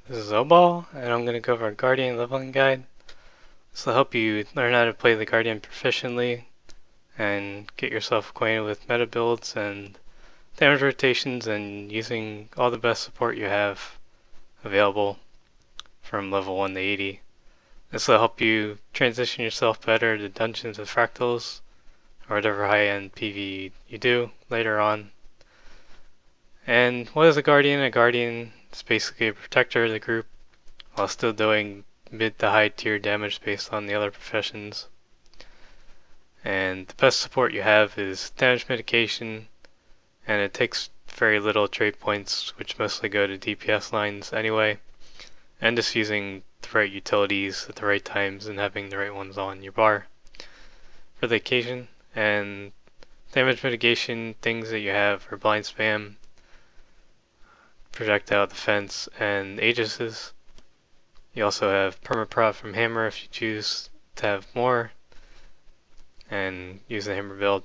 This is Obal, and I'm going to go over a Guardian leveling guide. This will help you learn how to play the Guardian proficiently and get yourself acquainted with meta builds and damage rotations and using all the best support you have available from level 1 to 80. This will help you transition yourself better to dungeons with fractals or whatever high-end PVE you do later on. And what is a Guardian? A Guardian is basically a protector of the group while still doing mid to high tier damage based on the other professions. And the best support you have is damage mitigation, and it takes very little trait points, which mostly go to DPS lines anyway, and just using the right utilities at the right times and having the right ones on your bar for the occasion. And damage mitigation things that you have are blind spam, projectile defense, and aegis. You also have permaprot from hammer if you choose to have more and use the hammer build.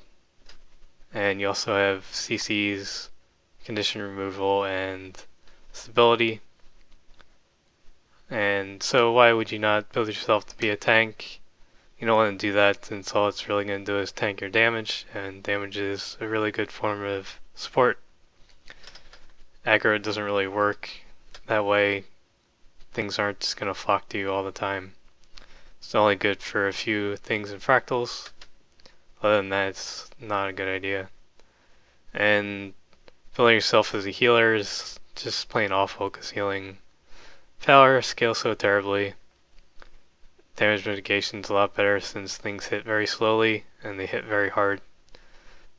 And you also have CCs, condition removal, and stability. And so why would you not build yourself to be a tank? You don't want to do that since all it's really going to do is tank your damage, and damage is a really good form of support. Aggro doesn't really work that way. Things aren't just going to flock to you all the time. It's only good for a few things in fractals. Other than that, it's not a good idea. And building yourself as a healer is just plain awful because healing power scales so terribly. Damage mitigation is a lot better since things hit very slowly and they hit very hard.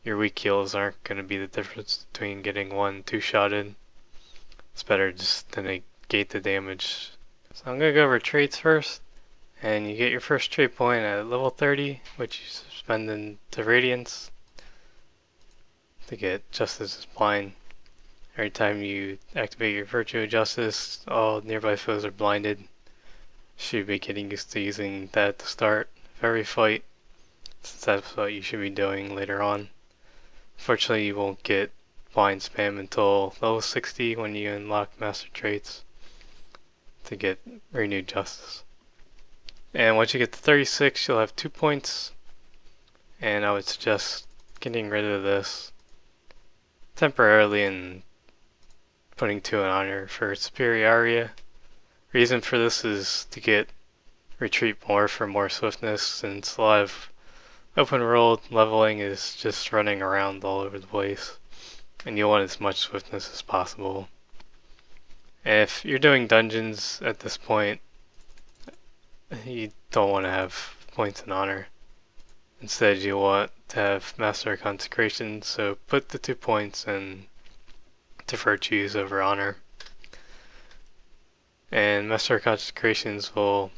Your weak heals aren't going to be the difference between getting 1-2 shotted. It's better just to negate the damage. So I'm going to go over traits first. And you get your first trait point at level 30, which you spend into Radiance to get Justice is Blind. Every time you activate your Virtue of Justice, all nearby foes are blinded. Should be getting used to using that to start every fight, since that's what you should be doing later on. Unfortunately, you won't get blind spam until level 60 when you unlock Master Traits to get Renewed Justice. And once you get to 36, you'll have 2 points, and I would suggest getting rid of this temporarily and putting 2 in honor for superiority. Reason for this is to get retreat more for more swiftness, since a lot of open world leveling is just running around all over the place, and you want as much swiftness as possible. And if you're doing dungeons at this point, you don't want to have points in honor. Instead, you want to have Master of Consecration, so put the 2 points in to virtues over honor. And Master of Consecrations will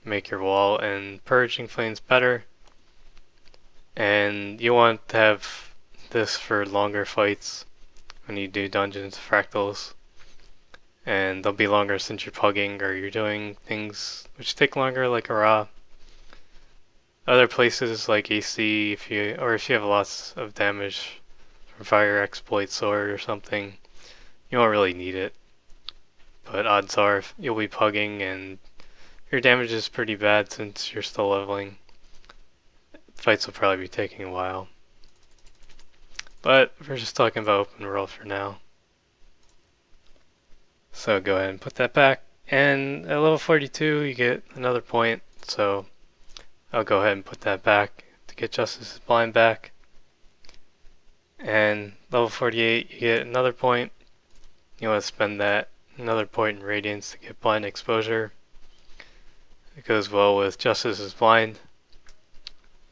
make your wall and purging flames better. And you want to have this for longer fights when you do dungeons fractals. And they'll be longer since you're pugging or you're doing things which take longer, like a raw. Other places like AC, if you have lots of damage from fire exploit sword or something, you won't really need it. But odds are you'll be pugging and your damage is pretty bad since you're still leveling. Fights will probably be taking a while. But we're just talking about open world for now. So go ahead and put that back. And at level 42 you get another point, so I'll go ahead and put that back to get Justice is Blind back. And level 48 you get another point. You want to spend that another point in Radiance to get Blind Exposure. It goes well with Justice is Blind.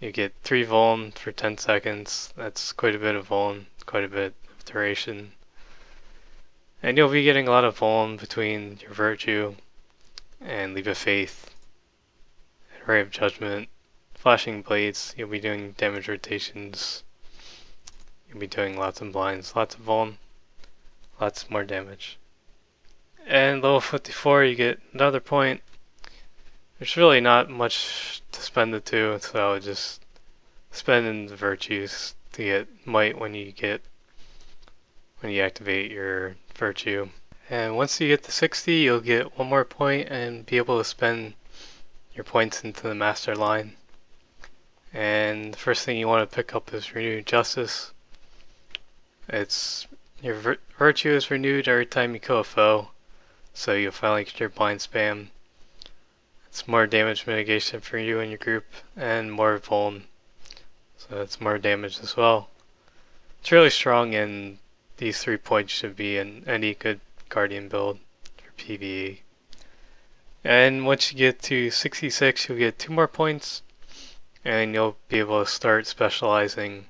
You get 3 Vuln for 10 seconds. That's quite a bit of Vuln, quite a bit of duration. And you'll be getting a lot of Vuln between your Virtue and Leap of Faith, Ray of Judgment, Flashing Blades. You'll be doing damage rotations. You'll be doing lots of blinds, lots of Vuln, lots more damage. And level 54 you get another point. There's really not much to spend it to, so I would just spend in the virtues to get might when you activate your virtue. And once you get to 60, you'll get one more point and be able to spend your points into the master line. And the first thing you want to pick up is Renewed Justice. It's your virtue is renewed every time you kill a foe, so you'll finally get your blind spam. It's more damage mitigation for you and your group, and more vuln, so it's more damage as well. It's really strong, and these 3 points should be in any good Guardian build for PVE. And once you get to 66, you'll get 2 more points, and you'll be able to start specializing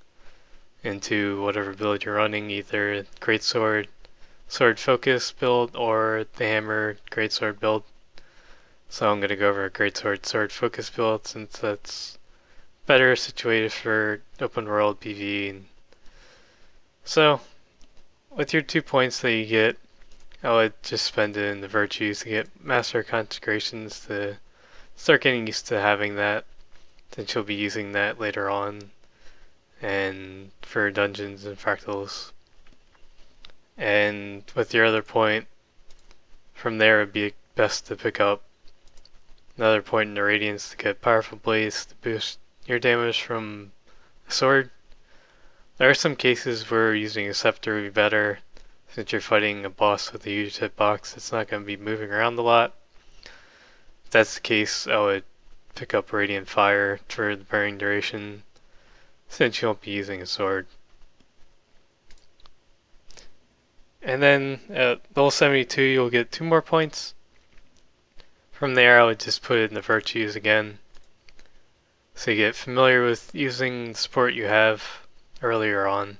into whatever build you're running, either Greatsword, Sword Focus build, or the Hammer Greatsword build. So I'm going to go over a Greatsword Sword Focus build since that's better situated for open world PvE. So with your 2 points that you get, I would just spend it in the virtues to get Master Consecrations to start getting used to having that, since you'll be using that later on and for dungeons and fractals. And with your other point, from there it'd be best to pick up another point in the Radiance to get Powerful Blaze to boost your damage from a sword. There are some cases where using a scepter would be better, since you're fighting a boss with a huge hitbox. It's not going to be moving around a lot. If that's the case, I would pick up Radiant Fire for the burning duration, since you won't be using a sword. And then at level 72 you'll get 2 more points. From there I would just put it in the virtues again, so you get familiar with using the support you have earlier on.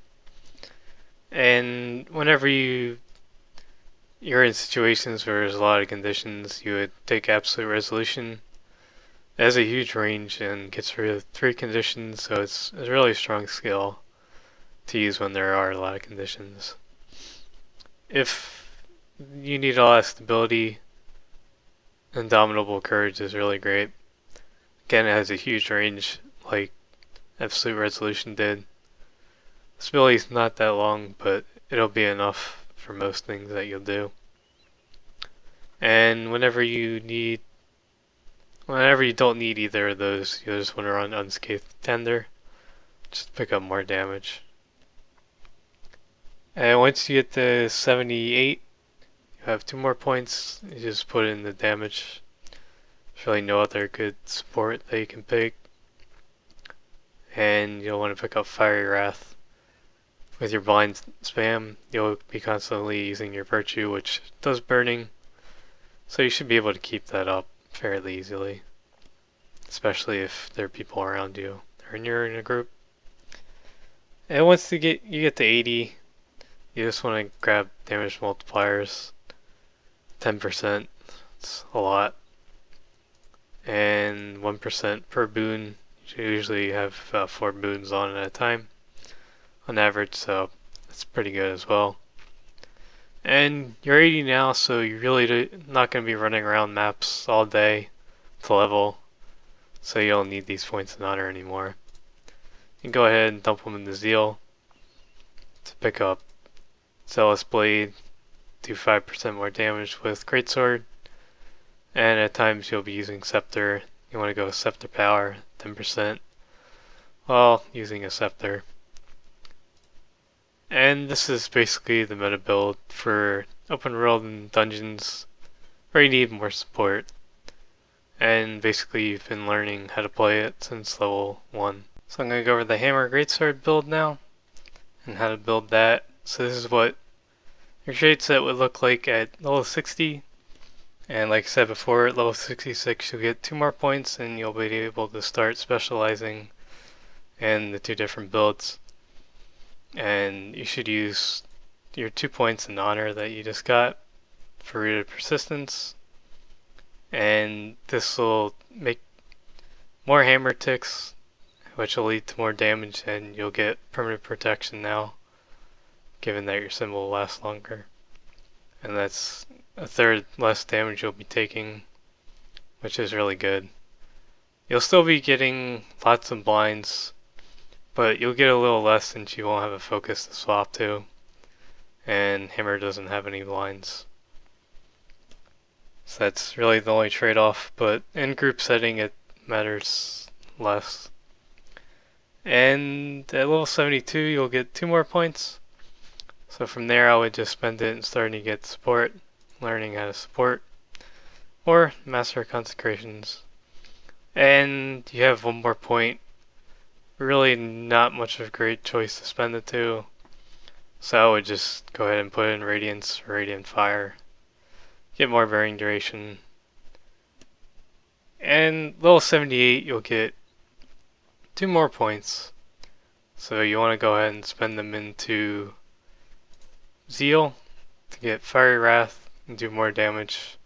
And whenever you're in situations where there's a lot of conditions, you would take Absolute Resolution. It has a huge range and gets rid of 3 conditions, so it's a really strong skill to use when there are a lot of conditions. If you need a lot of stability, Indomitable Courage is really great. Again, it has a huge range like Absolute Resolution did. This ability's not that long, but it'll be enough for most things that you'll do. And whenever you don't need either of those, you'll just want to run Unscathed Tender, just pick up more damage. And once you get to 78, you have 2 more points. You just put in the damage. There's really no other good support that you can pick. And you'll want to pick up Fiery Wrath. With your blind spam, you'll be constantly using your virtue, which does burning. So you should be able to keep that up fairly easily. Especially if there are people around you or you're in a group. And once you get to 80, you just want to grab damage multipliers. 10%, it's a lot. And 1% per boon. You usually have 4 boons on at a time on average, so that's pretty good as well. And you're 80 now, so you're really not going to be running around maps all day to level, so you don't need these points in honor anymore. You can go ahead and dump them into Zeal to pick up Zealous Blade, do 5% more damage with Greatsword, and at times you'll be using Scepter. You want to go Scepter Power, 10%, while using a Scepter. And this is basically the meta build for open world and dungeons where you need more support. And basically you've been learning how to play it since level 1. So I'm going to go over the Hammer Greatsword build now and how to build that. So this is what your trade set would look like at level 60. And like I said before, at level 66 you'll get 2 more points and you'll be able to start specializing in the 2 different builds. And you should use your 2 points in honor that you just got for Rooted Persistence, and this will make more hammer ticks, which will lead to more damage, and you'll get permanent protection now, given that your symbol will last longer. And that's a third less damage you'll be taking, which is really good. You'll still be getting lots of blinds, but you'll get a little less since you won't have a focus to swap to, and Hammer doesn't have any blinds. So that's really the only trade-off, but in group setting it matters less. And at level 72 you'll get 2 more points. So from there I would just spend it and starting to get support, learning how to support, or master consecrations. And you have 1 more point. Really not much of a great choice to spend it to. So I would just go ahead and put in Radiance or Radiant Fire. Get more varying duration. And level 78 you'll get 2 more points. So you want to go ahead and spend them into Zeal to get Fiery Wrath and do more damage.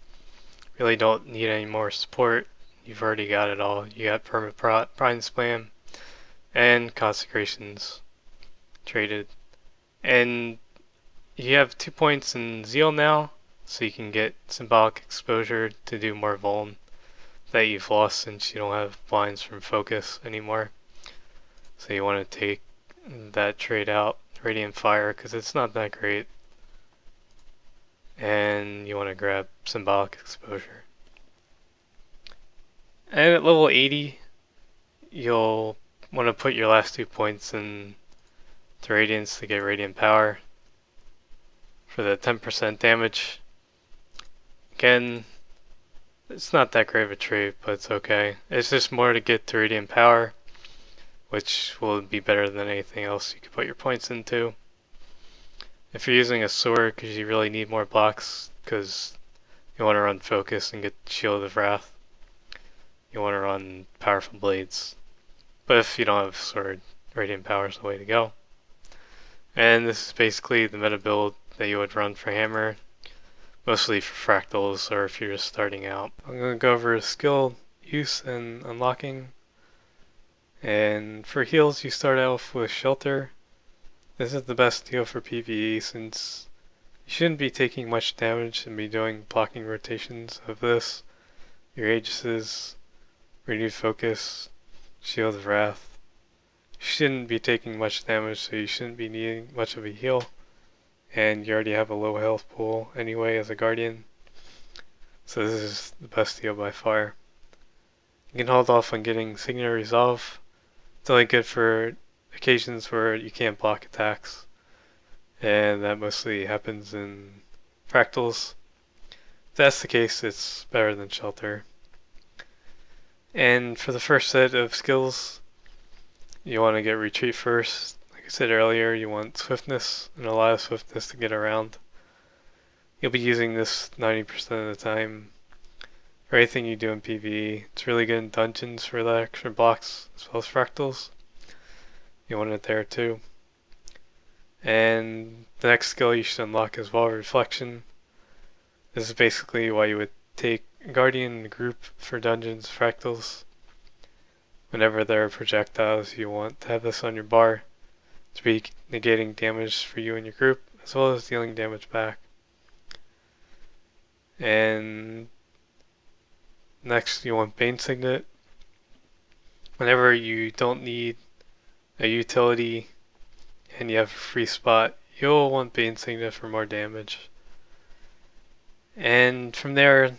Really don't need any more support. You've already got it all. You got Perma Prime Spam and Consecrations traded. And you have 2 points in Zeal now, so you can get Symbolic Exposure to do more Vuln that you've lost since you don't have blinds from Focus anymore. So you want to take that trade out, Radiant Fire, because it's not that great. And you want to grab Symbolic Exposure. And at level 80, you'll want to put your last 2 points in to Radiance to get Radiant Power for the 10% damage. Again, it's not that great of a trade, but it's okay. It's just more to get to Radiant Power, which will be better than anything else you could put your points into. If you're using a sword, because you really need more blocks, because you want to run Focus and get Shield of Wrath, you want to run Powerful Blades. But if you don't have a sword, Radiant Power is the way to go. And this is basically the meta build that you would run for Hammer, mostly for Fractals or if you're just starting out. I'm going to go over skill use and unlocking. And for heals, you start off with Shelter. This is the best heal for PVE since you shouldn't be taking much damage and be doing blocking rotations of this. Your Aegis's, Renewed Focus, Shield of Wrath. You shouldn't be taking much damage, so you shouldn't be needing much of a heal. And you already have a low health pool anyway as a Guardian. So this is the best heal by far. You can hold off on getting Signet Resolve. It's only good for occasions where you can't block attacks. And that mostly happens in Fractals. If that's the case, it's better than Shelter. And for the first set of skills, you want to get Retreat first. Like I said earlier, you want Swiftness and a lot of Swiftness to get around. You'll be using this 90% of the time for anything you do in PvE. It's really good in dungeons for the extra blocks as well as Fractals. You want it there too. And the next skill you should unlock is Wall Reflection. This is basically why you would take Guardian in the group for dungeons, Fractals. Whenever there are projectiles, you want to have this on your bar to be negating damage for you and your group, as well as dealing damage back. And next you want Bane Signet. Whenever you don't need a utility and you have a free spot, you'll want Bane Signet for more damage. And from there,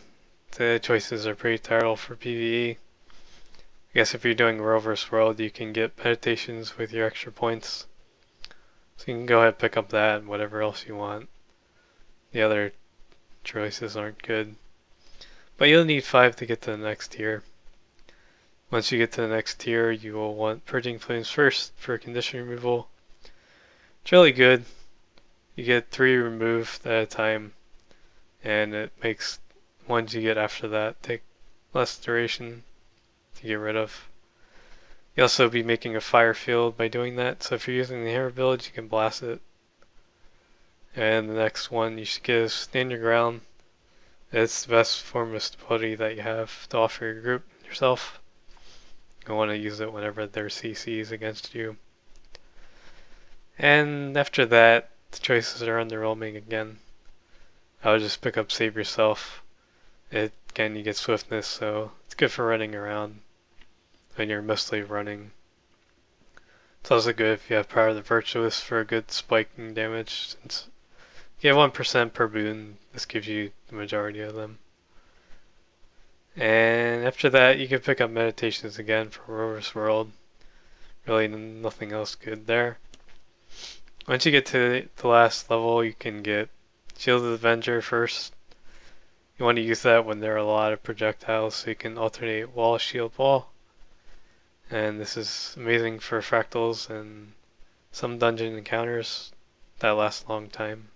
the choices are pretty terrible for PvE. I guess if you're doing World vs. World, you can get Meditations with your extra points. So you can go ahead and pick up that and whatever else you want. The other choices aren't good. But you'll need 5 to get to the next tier. Once you get to the next tier, you will want Purging Flames first for condition removal. It's really good. You get 3 removed at a time, and it makes ones you get after that take less duration to get rid of. You'll also be making a fire field by doing that, so if you're using the Hammer Village, you can blast it. And the next one you should get is Stand Your Ground. It's the best form of stability that you have to offer your group yourself. You want to use it whenever there are CCs against you. And after that, the choices are underwhelming again. I would just pick up Save Yourself. Again, you get Swiftness, so it's good for running around when you're mostly running. It's also good if you have Power of the Virtuous for a good spiking damage, since you get 1% per boon. This gives you the majority of them. And after that, you can pick up meditations again for Rover's World. Really nothing else good there. Once you get to the last level, you can get Shielded Avenger first. You want to use that when there are a lot of projectiles, so you can alternate wall, shield, wall. And this is amazing for fractals and some dungeon encounters that last a long time.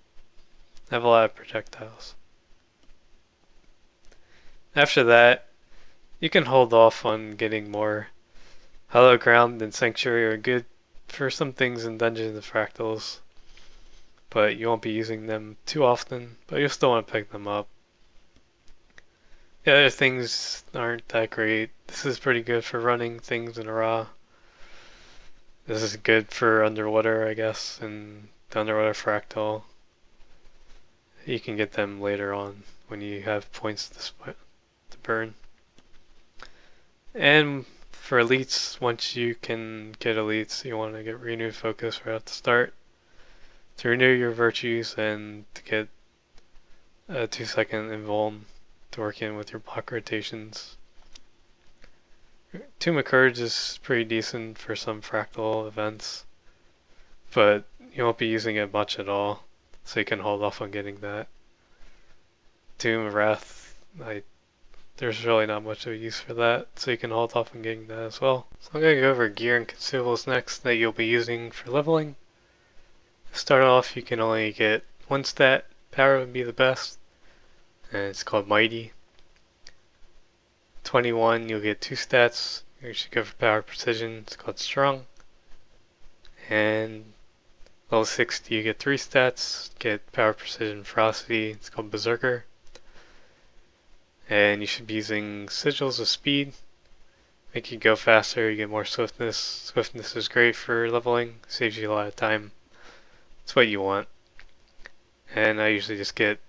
Have a lot of projectiles. After that, you can hold off on getting more. Hollow Ground and Sanctuary are good for some things in Dungeons and Fractals, but you won't be using them too often, but you'll still want to pick them up. The other things aren't that great. This is pretty good for running things in a raw. This is good for underwater, I guess, and the underwater fractal. You can get them later on when you have points to burn. And for elites, once you can get elites, you want to get renewed focus right at the start to renew your virtues and to get a 2-second invuln to work in with your block rotations. Tomb of Courage is pretty decent for some fractal events, but you won't be using it much at all, so you can hold off on getting that. Tomb of Wrath, there's really not much of a use for that, so you can hold off on getting that as well. So I'm going to go over gear and consumables next that you'll be using for leveling. To start off, you can only get one stat. Power would be the best, and it's called Mighty. 21, you'll get 2 stats. You should go for Power Precision, it's called Strong. And level 60, you get 3 stats. Get Power Precision Ferocity, it's called Berserker. And you should be using Sigils of Speed. Make you go faster, you get more Swiftness. Swiftness is great for leveling, saves you a lot of time. It's what you want. And I usually just get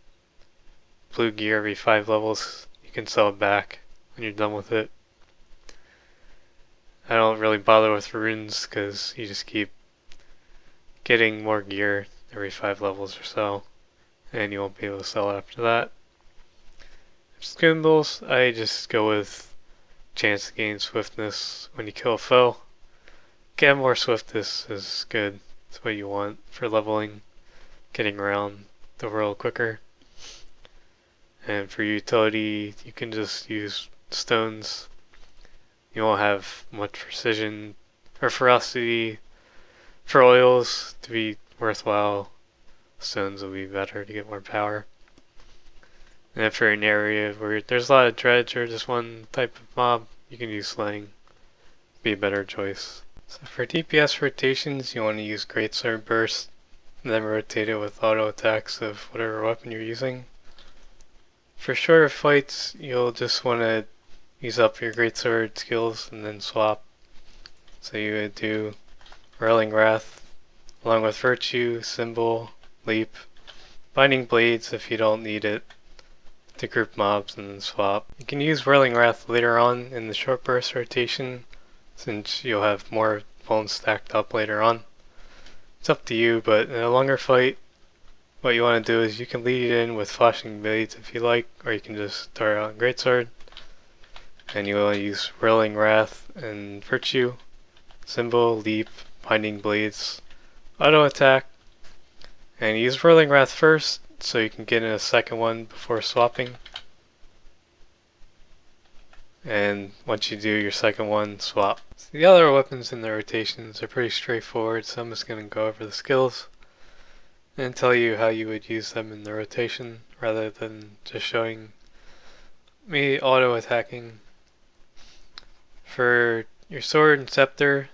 blue gear every 5 levels. You can sell it back when you're done with it. I don't really bother with runes because you just keep getting more gear every 5 levels or so, and you won't be able to sell it after that. Consumables, I just go with chance to gain swiftness when you kill a foe. Get more swiftness is good. It's what you want for leveling, getting around the world quicker. And for utility, you can just use stones. You won't have much precision or ferocity. For oils to be worthwhile, stones will be better to get more power. And if you're in an area where there's a lot of dredge or just one type of mob, you can use slaying. Be a better choice. So for DPS rotations, you want to use Greatsword Burst, and then rotate it with auto attacks of whatever weapon you're using. For shorter fights, you'll just want to use up your Greatsword skills and then swap. So you would do Whirling Wrath, along with Virtue, Symbol, Leap, Binding Blades if you don't need it, to group mobs and then swap. You can use Whirling Wrath later on in the short burst rotation, since you'll have more bones stacked up later on. It's up to you, but in a longer fight, what you want to do is you can lead it in with Flashing Blades if you like, or you can just start out on Greatsword. And you want to use Whirling Wrath and Virtue, Symbol, Leap, Binding Blades, auto attack, and use Whirling Wrath first so you can get in a second one before swapping. And once you do your second one, swap. So the other weapons in the rotations are pretty straightforward, so I'm just going to go over the skills and tell you how you would use them in the rotation rather than just showing me auto attacking. For your sword and scepter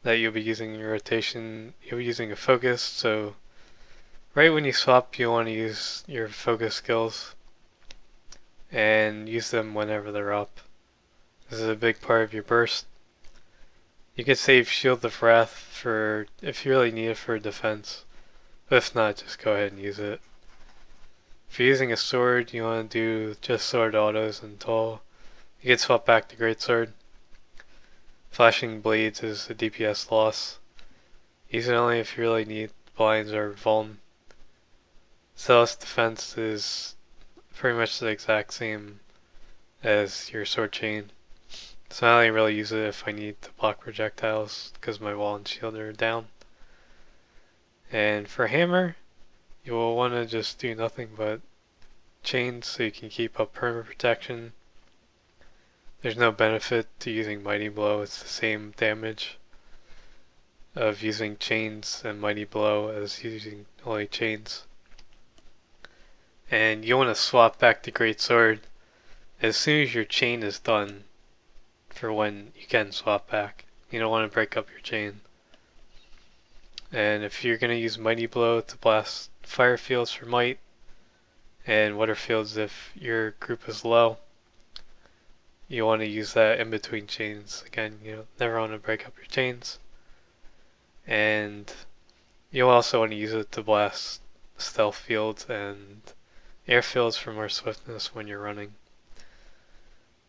that you'll be using in your rotation, you'll be using a focus, so right when you swap you want to use your focus skills and use them whenever they're up. This is a big part of your burst. You can save Shield of Wrath for if you really need it for defense, but if not, just go ahead and use it. If you're using a sword, you want to do just sword autos until you can swap back to Greatsword. Flashing Blades is a DPS loss. Use it only if you really need blinds or vuln. Zealous Defense is pretty much the exact same as your sword chain. So I only really use it if I need to block projectiles because my wall and shield are down. And for hammer, you will want to just do nothing but chains so you can keep up perma protection. There's no benefit to using Mighty Blow, it's the same damage of using chains and Mighty Blow as using only chains. And you want to swap back to Great Sword as soon as your chain is done for when you can swap back. You don't want to break up your chain. And if you're going to use Mighty Blow to blast fire fields for might, and water fields if your group is low, you want to use that in between chains. Again, you never want to break up your chains. And you'll also want to use it to blast stealth fields and airfields for more swiftness when you're running.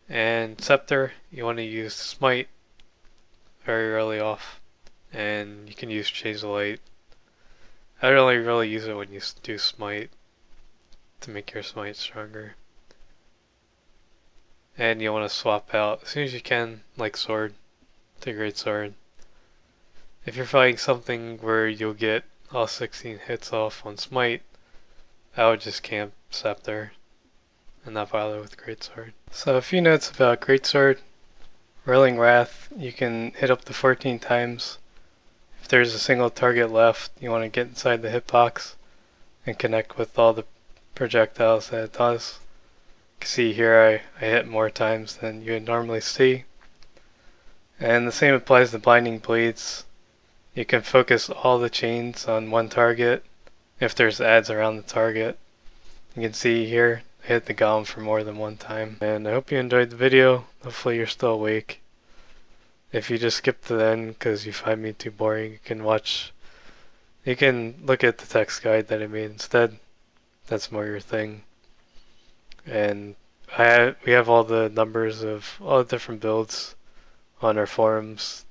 And Scepter, you want to use Smite very early off, and you can use Chase of Light. I don't really use it when you do Smite to make your Smite stronger. And you want to swap out as soon as you can, like Sword, to Great Sword. If you're fighting something where you'll get all 16 hits off on Smite, I would just camp Scepter and not bother with Greatsword. So a few notes about Greatsword. Whirling Wrath, you can hit up to 14 times. If there's a single target left, you want to get inside the hitbox and connect with all the projectiles that it does. You can see here I hit more times than you would normally see. And the same applies to Blinding Blades. You can focus all the chains on one target if there's ads around the target. You can see here I hit the golem for more than one time. And I hope you enjoyed the video. Hopefully you're still awake. If you just skip to the end because you find me too boring, you can look at the text guide that I made instead. That's more your thing. And we have all the numbers of all the different builds on our forums,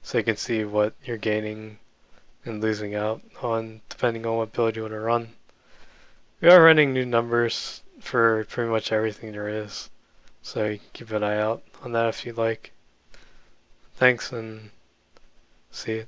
so you can see what you're gaining and losing out on depending on what build you want to run. We are running new numbers for pretty much everything there is, so you can keep an eye out on that if you'd like. Thanks and see you.